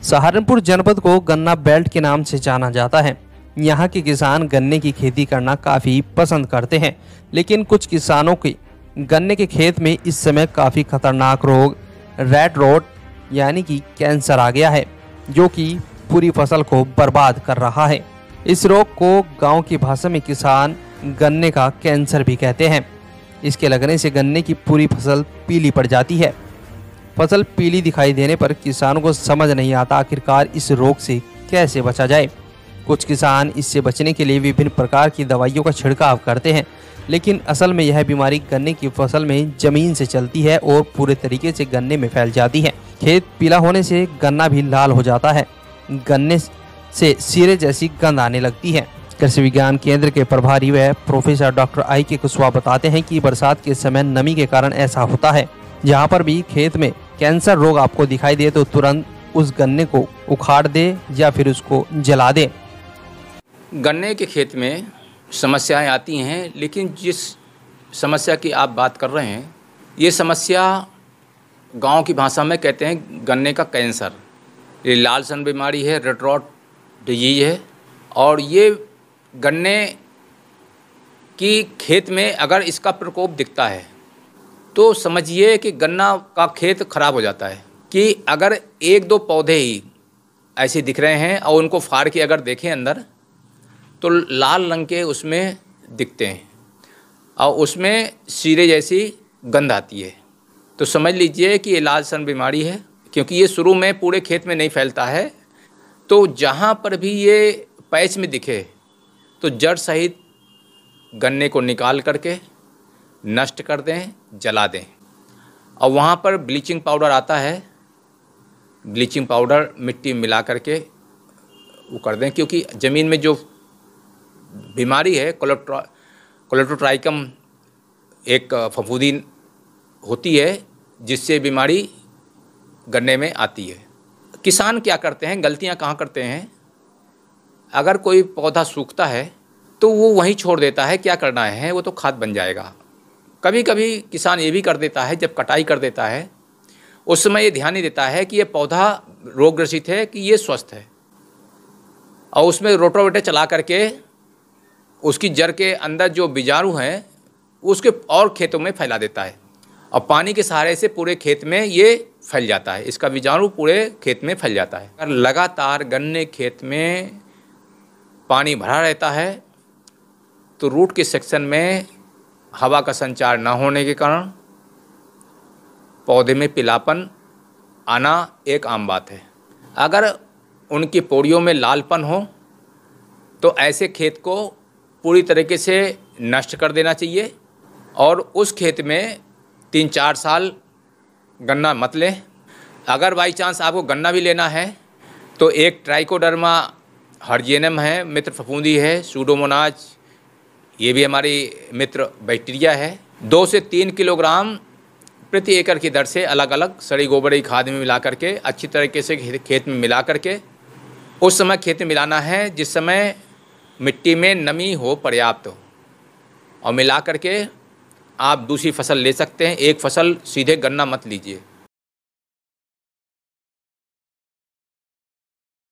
सहारनपुर जनपद को गन्ना बेल्ट के नाम से जाना जाता है। यहाँ के किसान गन्ने की खेती करना काफ़ी पसंद करते हैं, लेकिन कुछ किसानों के गन्ने के खेत में इस समय काफ़ी खतरनाक रोग रेड रोट यानी कि कैंसर आ गया है, जो कि पूरी फसल को बर्बाद कर रहा है। इस रोग को गांव की भाषा में किसान गन्ने का कैंसर भी कहते हैं। इसके लगने से गन्ने की पूरी फसल पीली पड़ जाती है। फसल पीली दिखाई देने पर किसानों को समझ नहीं आता आखिरकार इस रोग से कैसे बचा जाए। कुछ किसान इससे बचने के लिए विभिन्न प्रकार की दवाइयों का छिड़काव करते हैं, लेकिन असल में यह बीमारी गन्ने की फसल में जमीन से चलती है और पूरे तरीके से गन्ने में फैल जाती है। खेत पीला होने से गन्ना भी लाल हो जाता है। गन्ने से सीरे जैसी गंध आने लगती है। कृषि विज्ञान केंद्र के प्रभारी व प्रोफेसर डॉक्टर आई.के. कुशवाहा बताते हैं कि बरसात के समय नमी के कारण ऐसा होता है। जहां पर भी खेत में कैंसर रोग आपको दिखाई दे तो तुरंत उस गन्ने को उखाड़ दे या फिर उसको जला दे। गन्ने के खेत में समस्याएं आती हैं, लेकिन जिस समस्या की आप बात कर रहे हैं ये समस्या गांव की भाषा में कहते हैं गन्ने का कैंसर। ये लाल सन बीमारी है, रेड रॉट डिजीज है। और ये गन्ने की खेत में अगर इसका प्रकोप दिखता है तो समझिए कि गन्ना का खेत खराब हो जाता है। कि अगर एक दो पौधे ही ऐसे दिख रहे हैं और उनको फाड़ के अगर देखें अंदर तो लाल रंग के उसमें दिखते हैं और उसमें सीरे जैसी गंध आती है, तो समझ लीजिए कि ये लाल सन बीमारी है। क्योंकि ये शुरू में पूरे खेत में नहीं फैलता है, तो जहाँ पर भी ये पैच में दिखे तो जड़ सहित गन्ने को निकाल करके नष्ट कर दें, जला दें। और वहाँ पर ब्लीचिंग पाउडर आता है, ब्लीचिंग पाउडर मिट्टी में मिला करके वो कर दें। क्योंकि ज़मीन में जो बीमारी है कोलेप्टोट्राइकम एक फफूंदी होती है जिससे बीमारी गन्ने में आती है। किसान क्या करते हैं, गलतियां कहाँ करते हैं, अगर कोई पौधा सूखता है तो वो वहीं छोड़ देता है, क्या करना है वो तो खाद बन जाएगा। कभी कभी किसान ये भी कर देता है, जब कटाई कर देता है उस समय ये ध्यान नहीं देता है कि ये पौधा रोगग्रसित है कि ये स्वस्थ है, और उसमें रोटावेटर चला करके उसकी जड़ के अंदर जो बीजाणु हैं उसके और खेतों में फैला देता है और पानी के सहारे से पूरे खेत में ये फैल जाता है। इसका बीजाणु पूरे खेत में फैल जाता है। अगर लगातार गन्ने खेत में पानी भरा रहता है तो रूट के सेक्शन में हवा का संचार न होने के कारण पौधे में पीलापन आना एक आम बात है। अगर उनकी पोड़ियों में लालपन हो तो ऐसे खेत को पूरी तरीके से नष्ट कर देना चाहिए और उस खेत में 3-4 साल गन्ना मत लें। अगर बाई चांस आपको गन्ना भी लेना है तो एक ट्राइकोडर्मा हर्जियनम है, मित्र फफूंदी है, सूडोमोनाज ये भी हमारी मित्र बैक्टीरिया है, 2 से 3 किलोग्राम प्रति एकड़ की दर से अलग अलग सड़ी गोबरी खाद में मिला करके अच्छी तरीके से खेत में मिला करके उस समय खेत में मिलाना है जिस समय मिट्टी में नमी हो पर्याप्त हो, और मिला करके आप दूसरी फसल ले सकते हैं। एक फसल सीधे गन्ना मत लीजिए।